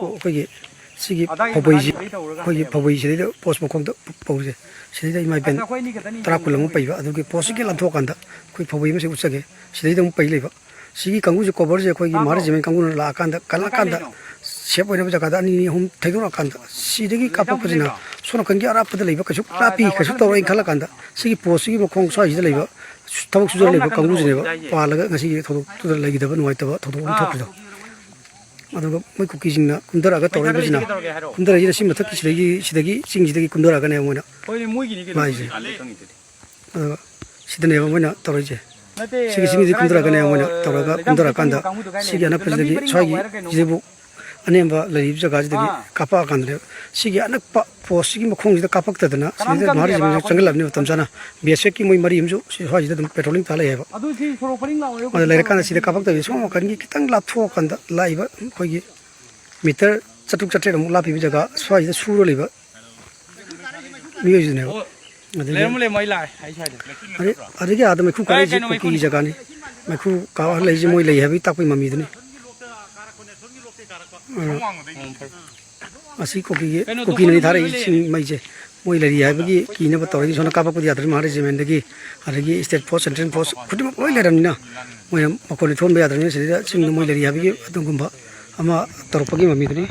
ꯑꯩꯈꯣꯏꯒꯤ ꯁꯤꯒꯤ ꯐꯧꯕꯩꯁꯤ ꯑꯩꯈꯣꯏꯒꯤ ꯐꯧꯕꯩꯁꯤꯗꯩꯗ ꯄꯣꯁ ꯃꯈꯣꯡꯗ ꯐꯧꯁꯦ ꯁꯤꯗꯩꯗ ꯏꯃꯥ ꯏꯕꯦꯟ ꯇꯔꯥ ꯀꯨꯟ ꯑꯃꯨꯛ ꯄꯩꯕ ꯑꯗꯨꯒꯤ ꯄꯣꯁꯁꯤꯒꯤ ꯂꯥꯟꯊꯣꯛꯑꯀꯥꯟꯗ ꯑꯩꯈꯣꯏ ꯐꯧꯕꯩ ꯑꯃꯁꯤ ꯎꯠꯆꯒꯦ ꯁꯤꯗꯩꯗ ꯑꯃꯨꯛ ꯄꯩ ꯂꯩꯕ ꯁꯤꯒꯤ ꯀꯥꯡꯕꯨꯁꯦ ꯀꯣꯕꯔꯁꯦ ꯑꯩꯈꯣꯏꯒꯤ ꯃꯍꯥꯔꯖꯤꯃꯦꯟ ꯀꯥꯡꯕꯨꯅ ꯂꯥꯛꯑꯀꯥꯟꯗ ꯀꯜꯂꯀꯥꯟꯗ ꯁꯦꯞ ꯑꯣꯏꯅꯕ ꯖꯒꯥꯗ ꯑꯅꯤ ꯑꯍꯨꯝ ꯊꯩꯗꯣꯔꯛꯑꯀꯥꯟꯗ ꯁꯤꯗꯒꯤ ꯀꯥꯞꯄꯛꯄꯁꯤꯅ ꯁꯣꯝ ꯅꯥꯀꯟꯒꯤ ꯑꯔꯥꯞꯄꯗ ꯂꯩꯕ ꯀꯩꯁꯨ ꯂꯥꯞꯄꯤ ꯀꯩꯁꯨ ꯇꯧꯔꯣꯏꯅ ꯈꯜꯂꯀꯥꯟꯗ ꯁꯤꯒꯤ ꯄꯣꯁꯁꯤꯒꯤ ꯃꯈꯣꯡ ꯁ꯭ꯋꯥꯏꯁꯤꯗ ꯂꯩꯕ ꯊꯕꯛ ꯁꯨꯖꯔ ꯂꯩꯕ ꯀꯥꯡꯕꯨꯁꯤꯅꯦꯕ ꯄꯥꯜꯂꯒ ꯉꯁꯤꯒꯤ ꯊꯧꯗꯣꯛꯇꯨꯗ ꯂꯩꯈꯤꯗꯕ ꯅꯨꯡꯉꯥꯏꯇꯕ ꯊꯧꯗꯣꯛ ꯑꯃ ꯊꯣꯛꯈ꯭ꯔꯤꯗꯣ ꯑꯗꯨꯒ ꯃꯣꯏ ꯀꯨꯀꯤꯁꯤꯡꯅ ꯀꯨꯝꯊꯔꯛꯑꯒ ꯇꯧꯔꯛꯏꯕꯁꯤꯅ ꯀꯨꯝꯊꯔꯛꯏꯁꯤꯅ ꯁꯤ ꯃꯊꯛꯀꯤ ꯁꯤꯗꯒꯤ ꯆꯤꯡꯁꯤꯗꯒꯤ ꯀꯨꯝꯊꯔꯛꯑꯒꯅꯦꯕ ꯃꯣꯏꯅ ꯂꯥꯛꯏꯁꯦ ꯑꯗꯨꯒ ꯁꯤꯗꯅꯦꯕ ꯃꯣꯏꯅ ꯇꯧꯔꯛꯏꯁꯦ ꯁꯤꯒꯤ ꯆꯤꯡꯁꯤꯗꯒꯤ ꯀꯨꯝꯊꯔꯛꯑꯒꯅꯦꯕ ꯃꯣꯏꯅ ꯀꯨꯝꯊꯔꯛꯑꯀꯥꯟꯗ ꯁꯤꯒꯤ ꯑꯅꯛꯄꯁꯤꯗꯒꯤ ꯁ꯭ꯋꯥꯏꯒꯤ ꯁꯤꯗꯕꯨ ꯑꯅꯦꯝꯕ ꯂꯩꯔꯤꯕ ꯖꯒꯥꯁꯤꯗꯒꯤ ꯀꯥꯞꯄꯛꯑꯀꯥꯟꯗꯅꯦꯕ ꯁꯤꯒꯤ ꯑꯅꯛꯄ ꯄꯣꯁꯁꯤꯒꯤ ꯃꯈꯣꯡꯁꯤꯗ ꯀꯥꯞꯄꯛꯇꯗꯅ ꯁꯤꯗ ꯃꯍꯥꯔꯖꯤꯃꯦꯟ ꯆꯪꯁꯤꯜꯂꯕꯅꯤ ꯃꯇꯝ ꯆꯥꯅ ꯕꯤꯑꯦꯁꯑꯦꯐꯀꯤ ꯃꯣꯏ ꯃꯔꯤ ꯑꯃꯁꯨ ꯁ꯭ꯋꯥꯏꯁꯤꯗ ꯑꯗꯨꯝ ꯄꯦꯇ꯭ꯔꯣꯂꯤꯡ ꯇꯥ ꯂꯩꯌꯦꯕ ꯑꯗ ꯂꯩꯔꯀꯥꯟꯗ ꯁꯤꯗ ꯀꯥꯞꯄꯛꯇꯕꯤ ꯁꯣꯝ ꯅꯥꯀꯟꯒꯤ ꯈꯤꯇꯪ ꯂꯥꯞꯊꯣꯛꯑꯀꯥꯟꯗ ꯂꯥꯛꯏꯕ ꯑꯩꯈꯣꯏꯒꯤ ꯃꯤꯇꯔ ꯆꯥꯇ꯭ꯔꯨꯛ ꯆꯥꯇ꯭ꯔꯦꯠ ꯑꯃꯨꯛ ꯂꯥꯞꯄꯤꯕ ꯖꯒꯥ ꯁ꯭ꯋꯥꯏꯁꯤꯗ ꯁꯨꯔ ꯂꯩꯕ ꯃꯤꯑꯣꯏꯁꯤꯅꯦꯕ ꯑꯗꯒꯤ ꯑꯥꯗ ꯃꯩꯈꯨ ꯀꯥꯔꯛꯏꯁꯦ ꯀꯨꯀꯤꯒꯤ ꯖꯒꯥꯅꯤ ꯃꯩꯈꯨ ꯀꯥꯍꯜꯂꯛꯏꯁꯦ ꯃꯣꯏ ꯂꯩ ꯍꯥꯏꯕꯒꯤ ꯇꯥꯛꯄꯩ ꯃꯃꯤꯗꯨꯅꯤ ꯑꯁꯤ ꯀꯨꯀꯤꯅꯅꯤ ꯊꯥꯔꯛꯏꯁꯤꯡ ꯃꯩꯁꯦ ꯃꯣꯏ ꯂꯩꯔꯤ ꯍꯥꯏꯕꯒꯤ ꯀꯤꯅꯕ ꯇꯧꯔꯛꯏ ꯁꯣꯝꯗ ꯀꯥꯞꯄꯛꯄꯗꯤ ꯌꯥꯗ꯭ꯔꯦ ꯃꯍꯥꯔꯖꯤꯃꯦꯟꯗꯒꯤ ꯑꯗꯒꯤ ꯏꯁꯇꯦꯠ ꯐꯣꯔꯁ ꯁꯦꯟꯇ꯭ꯔꯦꯜ ꯐꯣꯔꯁ ꯈꯨꯗꯤꯡꯃꯛ ꯂꯣꯏ ꯂꯩꯔꯕꯅꯤꯅ ꯃꯣꯏꯅ ꯃꯈꯣꯟ ꯊꯣꯟꯕ ꯌꯥꯗ꯭ꯔꯕꯅꯤꯅ ꯁꯤꯗ ꯆꯤꯡꯗ ꯃꯣꯏ ꯂꯩꯔꯤ ꯍꯥꯏꯕꯒꯤ ꯑꯗꯨꯒꯨꯝꯕ ꯑꯃ ꯇꯧꯔꯛꯄꯒꯤ ꯃꯃꯤꯗꯨꯅꯤ